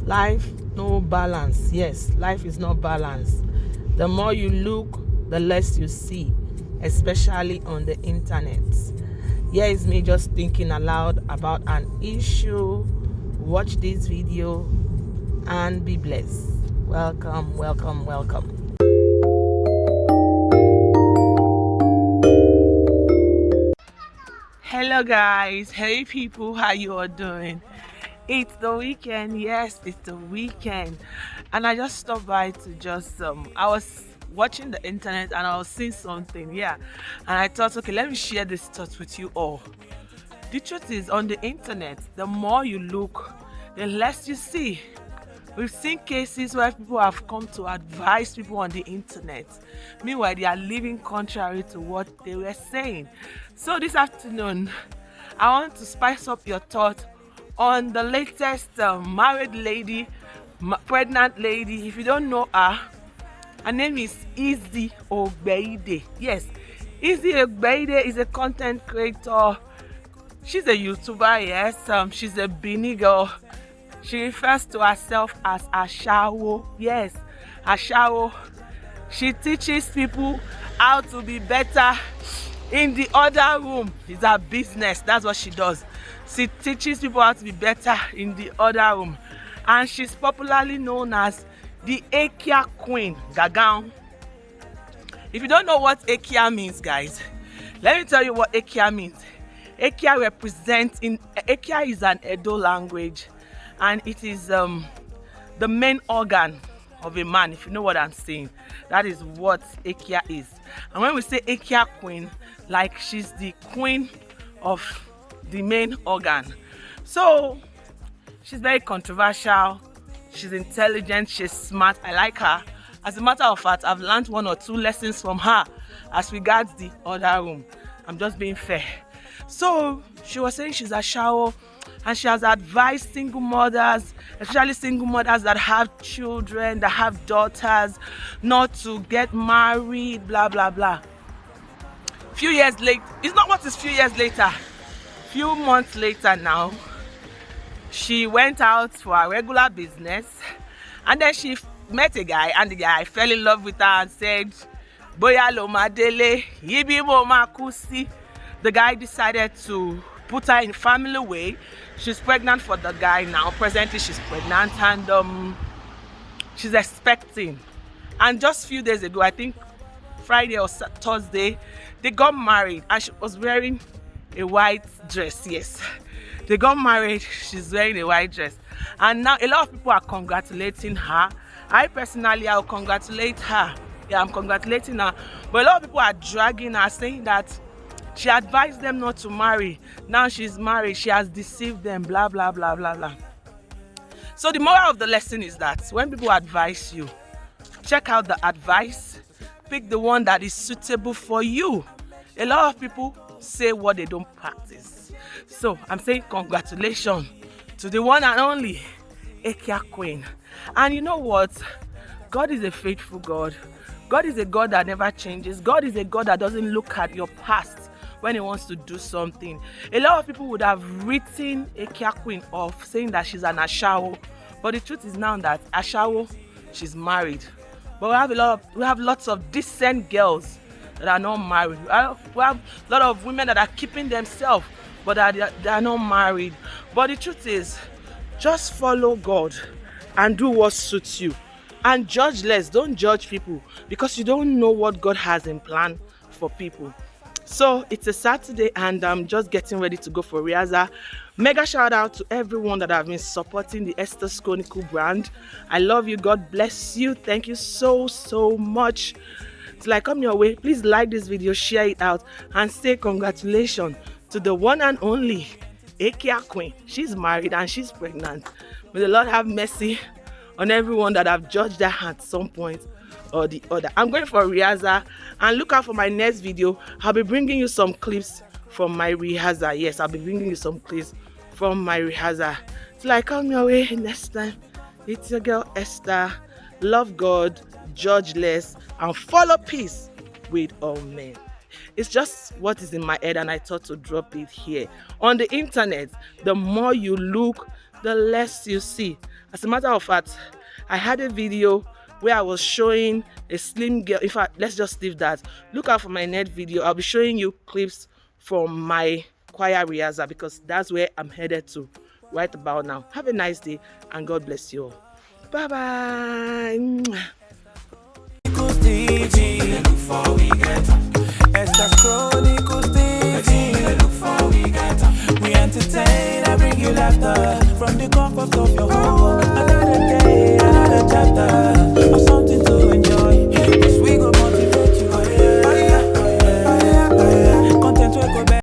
Life no balance. Yes, life is not balanced. The more you look, the less you see, especially on the internet. Here is me just thinking aloud about an issue. Watch this video and be blessed. Welcome, welcome, welcome. Hello guys, hey people, how you all doing? It's the weekend. Yes, it's the weekend, and I just stopped by to just I was watching the internet and I was seeing something, yeah, and I thought, okay, let me share this thought with you all. The truth is, on the internet, the more you look, the less you see. We've seen cases where people have come to advise people on the internet. Meanwhile, they are living contrary to what they were saying. So this afternoon, I want to spice up your thought on the latest married lady, pregnant lady. If you don't know her name is Izzy Ogbeide. Yes, Izzy Ogbeide is a content creator. She's a YouTuber, yes. She's a Benin girl. She refers to herself as Ashawo. Yes, Ashawo. She teaches people how to be better in the other room. It's her business. That's what she does. She teaches people how to be better in the other room. And she's popularly known as the Ekia Queen, Gagang. If you don't know what Ekia means, guys, let me tell you what Ekia means. Ekia is an Edo language, and it is the main organ of a man, if you know what I'm saying. That is what Ekia is. And when we say Ekia Queen, like she's the queen of the main organ. So she's very controversial, she's intelligent, she's smart. I like her. As a matter of fact, I've learned 1 or 2 lessons from her as regards the other room. I'm just being fair. So she was saying she's a shower, and she has advised single mothers, especially single mothers that have children, that have daughters, not to get married, blah blah blah. Few years later, it's not what is few years later, few months later now, she went out for her regular business, and then she met a guy, and the guy fell in love with her and said, Boya lo madele, yibi mo makusi. The guy decided to put her in family way. She's pregnant for the guy now. Presently, she's pregnant, and she's expecting. And just a few days ago, I think Friday or Thursday, they got married, and she was wearing a white dress. Yes, they got married. She's wearing a white dress, and now a lot of people are congratulating her. I personally, I'll congratulate her. Yeah, I'm congratulating her. But a lot of people are dragging her, saying that she advised them not to marry. Now she's married. She has deceived them. Blah, blah, blah, blah, blah. So the moral of the lesson is that when people advise you, check out the advice. Pick the one that is suitable for you. A lot of people say what they don't practice. So I'm saying congratulations to the one and only Ekia Queen. And you know what? God is a faithful God. God is a God that never changes. God is a God that doesn't look at your past when he wants to do something. A lot of people would have written Ekia Queen off, saying that she's an Ashawo. But the truth is now that Ashawo, she's married. But we have lots of decent girls that are not married. We have a lot of women that are keeping themselves, but they are not married. But the truth is, just follow God and do what suits you. And judge less. Don't judge people, because you don't know what God has in plan for people. So it's a Saturday, and I'm just getting ready to go for rehearsal. Mega shout out to everyone that have been supporting the Esther's Chronicle brand. I love you. God bless you. Thank you so much. Till I come your way, please like this video, share it out, and say congratulations to the one and only Ekia Queen. She's married and she's pregnant. May the Lord have mercy on everyone that have judged her at some point or the other. I'm going for rehearsal, and look out for my next video. I'll be bringing you some clips from my rehearsal. Yes, I'll be bringing you some clips from my rehearsal. Till I come your way next time, it's your girl Esther. Love God, judge less, and follow peace with all men. It's just what is in my head, and I thought to drop it here. On the internet, the more you look, the less you see. As a matter of fact, I had a video where I was showing a slim girl. In fact, let's just leave that. Look out for my next video. I'll be showing you clips from my choir rehearsal because that's where I'm headed to right about now. Have a nice day and God bless you all. Bye bye. We entertain, I bring you laughter from the comfort of your home. Another day, another chapter.